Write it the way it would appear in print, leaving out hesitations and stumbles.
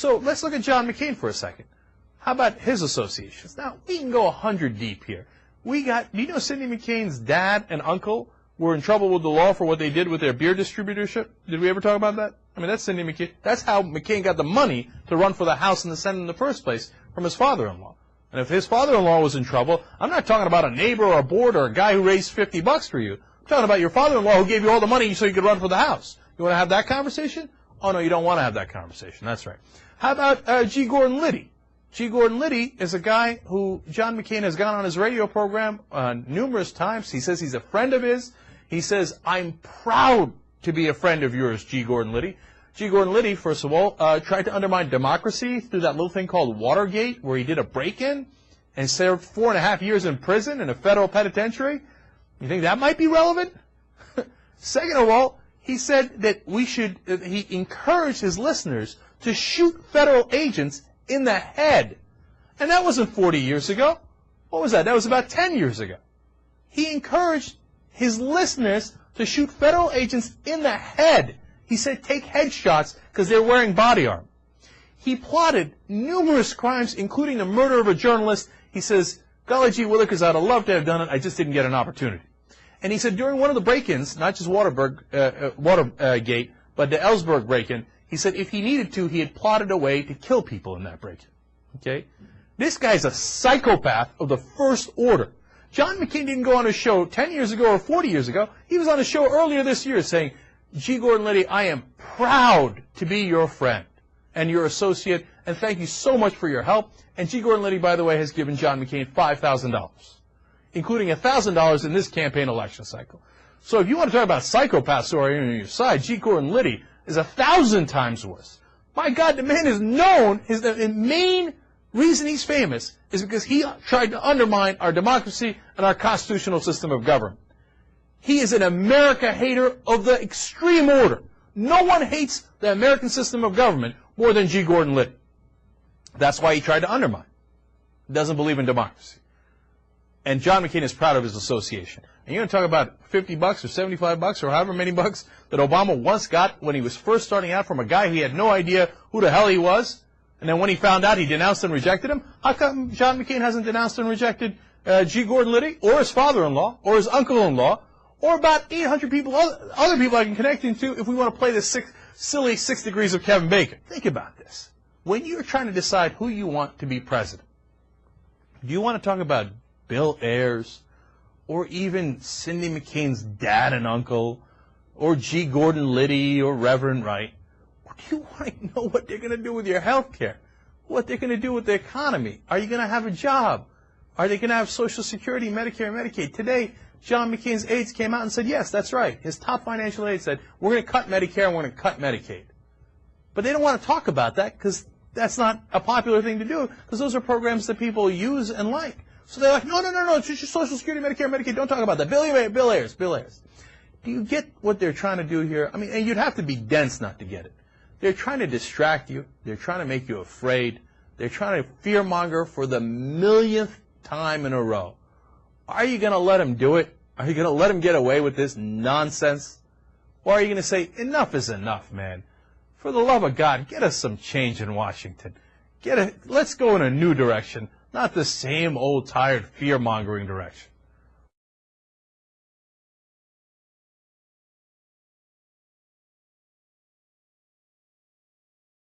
So let's look at John McCain for a second. How about his associations? Now, we can go 100 deep here. Do you know Cindy McCain's dad and uncle were in trouble with the law for what they did with their beer distributorship? Did we ever talk about that? I mean, that's Cindy McCain. That's how McCain got the money to run for the House and the Senate in the first place, from his father-in-law. And if his father-in-law was in trouble, I'm not talking about a neighbor or a board or a guy who raised $50 for you. I'm talking about your father-in-law who gave you all the money so you could run for the House. You want to have that conversation? Oh, no, you don't want to have that conversation. That's right. How about G. Gordon Liddy? G. Gordon Liddy is a guy who John McCain has gone on his radio program numerous times. He says he's a friend of his. He says, I'm proud to be a friend of yours, G. Gordon Liddy. G. Gordon Liddy, first of all, tried to undermine democracy through that little thing called Watergate, where he did a break-in and served 4.5 years in prison in a federal penitentiary. You think that might be relevant? Second of all, he said that he encouraged his listeners to shoot federal agents in the head. And that wasn't 40 years ago. What was that? That was about 10 years ago. He encouraged his listeners to shoot federal agents in the head. He said take headshots because they're wearing body armor. He plotted numerous crimes, including the murder of a journalist. He says, golly gee willikers, I'd have loved to have done it. I just didn't get an opportunity. And he said during one of the break-ins, not just Watergate, but the Ellsberg break-in, he said if he needed to, he had plotted a way to kill people in that break-in. Okay? This guy's a psychopath of the first order. John McCain didn't go on a show 10 years ago or 40 years ago. He was on a show earlier this year saying, G. Gordon Liddy, I am proud to be your friend and your associate, and thank you so much for your help. And G. Gordon Liddy, by the way, has given John McCain $5,000, including $1,000 in this campaign election cycle. So if you want to talk about psychopaths who are on your side, G. Gordon Liddy is 1,000 times worse. My God, the man is known. The main reason he's famous is because he tried to undermine our democracy and our constitutional system of government. He is an America hater of the extreme order. No one hates the American system of government more than G. Gordon Liddy. That's why he tried to undermine. He doesn't believe in democracy. And John McCain is proud of his association. And you're going to talk about $50 or $75 or however many bucks that Obama once got when he was first starting out from a guy who had no idea who the hell he was. And then when he found out, he denounced and rejected him. How come John McCain hasn't denounced and rejected G. Gordon Liddy or his father-in-law or his uncle-in-law or about 800 people, other people I can connect him to if we want to play this silly 6 degrees of Kevin Bacon? Think about this. When you're trying to decide who you want to be president, do you want to talk about Bill Ayers or even Cindy McCain's dad and uncle or G. Gordon Liddy or Reverend Wright? Or do you want to know what they're going to do with your health care? What they're going to do with the economy? Are you going to have a job? Are they going to have Social Security, Medicare, and Medicaid? Today, John McCain's aides came out and said, yes, that's right. His top financial aide said, we're going to cut Medicare and we're going to cut Medicaid. But they don't want to talk about that because that's not a popular thing to do because those are programs that people use and like. So they're like, no, it's just your Social Security, Medicare, Medicaid. Don't talk about that. Bill Ayers. Do you get what they're trying to do here? I mean, and you'd have to be dense not to get it. They're trying to distract you. They're trying to make you afraid. They're trying to fearmonger for the millionth time in a row. Are you going to let them do it? Are you going to let them get away with this nonsense? Or are you going to say, enough is enough, man? For the love of God, get us some change in Washington. Let's go in a new direction, not the same old, tired, fear-mongering direction.